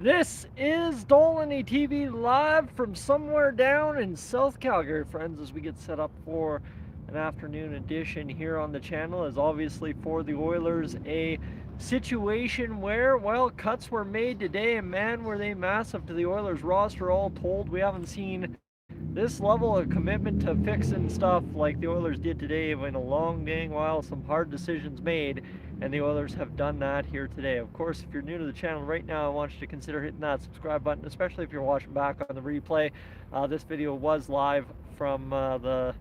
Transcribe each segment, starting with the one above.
This is Dolynny TV live from somewhere down in South Calgary, friends, as we get set up for an afternoon edition here on the channel. As obviously for the Oilers, a situation where, well, cuts were made today, and man, were they massive to the Oilers roster. All told, we haven't seen this level of commitment to fixing stuff like the Oilers did today in a long dang while. Some hard decisions made, and the Oilers have done that here today. Of course, if you're new to the channel right now, I want you to consider hitting that subscribe button, especially if you're watching back on the replay. This video was live from the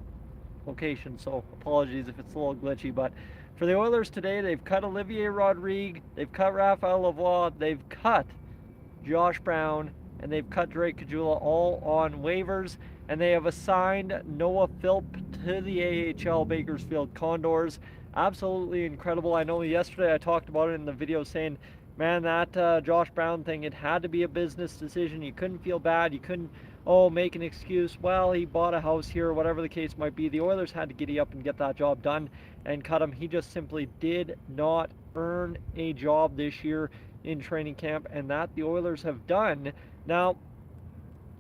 location, so apologies if it's a little glitchy. But for the Oilers today, they've cut Olivier Rodrigue, they've cut Raphael Lavoie, they've cut Josh Brown, and they've cut Drake Caggiula all on waivers, and they have assigned Noah Philp to the AHL Bakersfield Condors. Absolutely incredible. I know yesterday I talked about it in the video saying, man, that Josh Brown thing, it had to be a business decision. You couldn't feel bad. You couldn't, make an excuse. Well, he bought a house here, whatever the case might be. The Oilers had to giddy up and get that job done and cut him. He just simply did not earn a job this year in training camp, and that the Oilers have done. Now,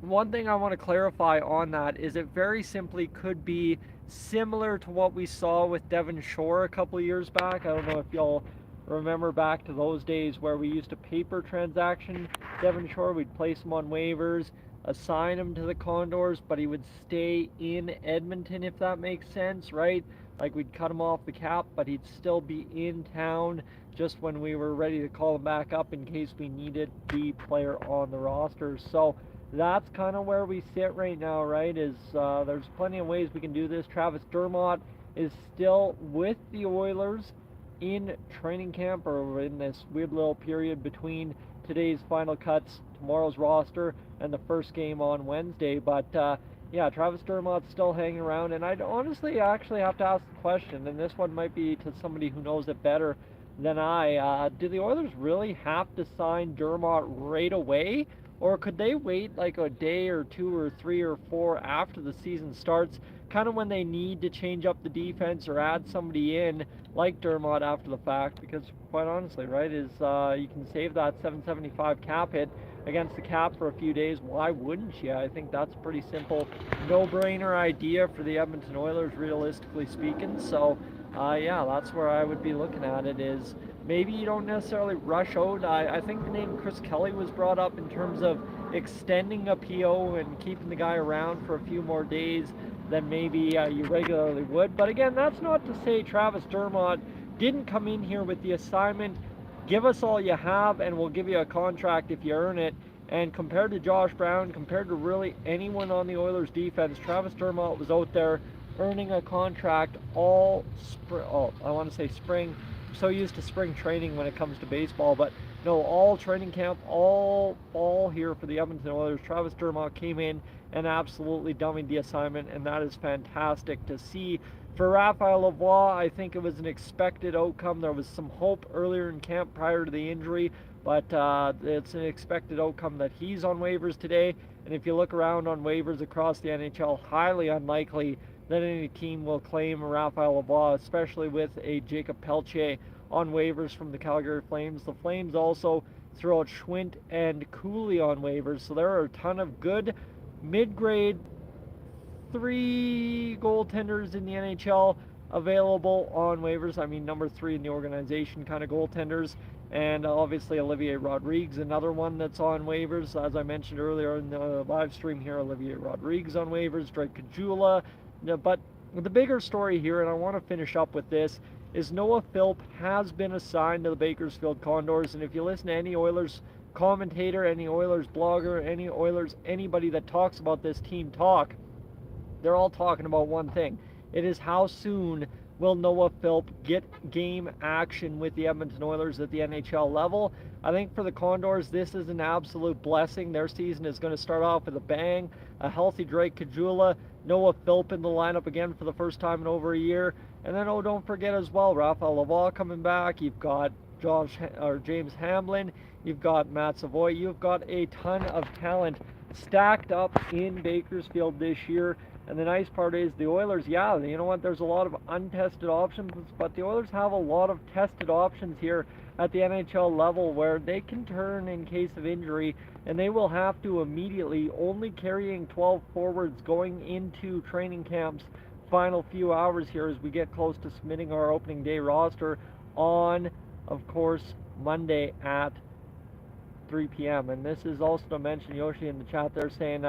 one thing I want to clarify on that is it very simply could be similar to what we saw with Devon Shore a couple of years back. I don't know if y'all remember back to those days where we used a paper transaction. Devon Shore, we'd place him on waivers, assign him to the Condors, but he would stay in Edmonton, if that makes sense, right? Like, we'd cut him off the cap, but he'd still be in town just when we were ready to call him back up in case we needed the player on the roster. So that's kind of where we sit right now, right? There's plenty of ways we can do this. Travis Dermott is still with the Oilers in training camp, or in this weird little period between today's final cuts, tomorrow's roster, and the first game on Wednesday. But yeah, Travis Dermott's still hanging around, and I'd honestly actually have to ask the question, and this one might be to somebody who knows it better than I. Do the Oilers really have to sign Dermott right away? Or could they wait like a day or two or three or four after the season starts, kind of when they need to change up the defense or add somebody in like Dermott after the fact? Because quite honestly, right, you can save that 775 cap hit against the cap for a few days. Why wouldn't you? I think that's a pretty simple, no-brainer idea for the Edmonton Oilers, realistically speaking. So, yeah, that's where I would be looking at it. Is maybe you don't necessarily rush out. I think the name Chris Kelly was brought up in terms of extending a PO and keeping the guy around for a few more days than maybe you regularly would. But again, that's not to say Travis Dermott didn't come in here with the assignment, give us all you have and we'll give you a contract if you earn it. And compared to Josh Brown, compared to really anyone on the Oilers defense, Travis Dermott was out there earning a contract all spring. Oh, I want to say spring. I'm so used to spring training when it comes to baseball, but no, all training camp, all fall here for the Edmonton Oilers. Travis Dermott came in and absolutely dummied the assignment, and that is fantastic to see. For Raphael Lavoie, I think it was an expected outcome. There was some hope earlier in camp prior to the injury, but it's an expected outcome that he's on waivers today. And if you look around on waivers across the NHL, highly unlikely that any team will claim Raphael Lavoie, especially with a Jacob Pelche on waivers from the Calgary Flames. The Flames also throw out Schwint and Cooley on waivers, so there are a ton of good mid-grade 3 goaltenders in the NHL available on waivers. I mean, number 3 in the organization kind of goaltenders. And obviously Olivier Rodrigue's another one that's on waivers. As I mentioned earlier in the live stream here, Olivier Rodrigue's on waivers, Drake Caggiula. But the bigger story here, and I want to finish up with this, is Noah Philp has been assigned to the Bakersfield Condors. And if you listen to any Oilers commentator, any Oilers blogger, any Oilers, anybody that talks about this team talk, they're all talking about one thing. It is how soon will Noah Philp get game action with the Edmonton Oilers at the NHL level. I think for the Condors, this is an absolute blessing. Their season is going to start off with a bang. A healthy Drake Caggiula, Noah Philp in the lineup again for the first time in over a year. And then, oh, don't forget as well, Raphael Lavoie coming back. You've got James Hamblin. You've got Matt Savoy. You've got a ton of talent stacked up in Bakersfield this year. And the nice part is the Oilers, yeah, you know what, there's a lot of untested options, but the Oilers have a lot of tested options here at the NHL level where they can turn in case of injury, and they will have to immediately, only carrying 12 forwards going into training camp's final few hours here as we get close to submitting our opening day roster on, of course, Monday at 3 p.m. And this is also to mention, Yoshi in the chat there saying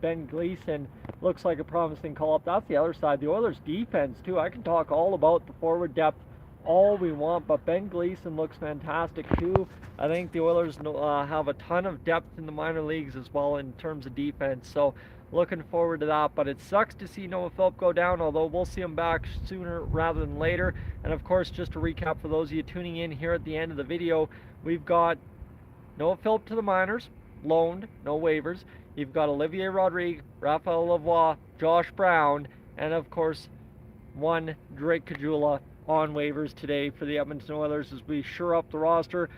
Ben Gleason looks like a promising call-up. That's the other side. The Oilers' defense, too. I can talk all about the forward depth all we want, but Ben Gleason looks fantastic, too. I think the Oilers have a ton of depth in the minor leagues as well in terms of defense, so looking forward to that. But it sucks to see Noah Philp go down, although we'll see him back sooner rather than later. And, of course, just to recap for those of you tuning in here at the end of the video, we've got Noah Philp to the minors, loaned, no waivers. You've got Olivier Rodrigue, Raphael Lavoie, Josh Brown, and of course, one Drake Caggiula on waivers today for the Edmonton Oilers as we shore up the roster.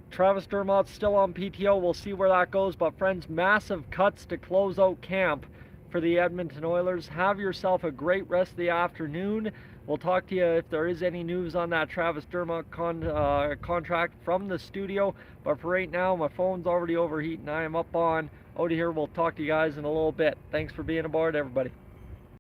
Travis Dermott's still on PTO. We'll see where that goes. But friends, massive cuts to close out camp for the Edmonton Oilers. Have yourself a great rest of the afternoon. We'll talk to you if there is any news on that Travis Dermott contract from the studio. But for right now, my phone's already overheating. I am up on out of here. We'll talk to you guys in a little bit. Thanks for being aboard, everybody.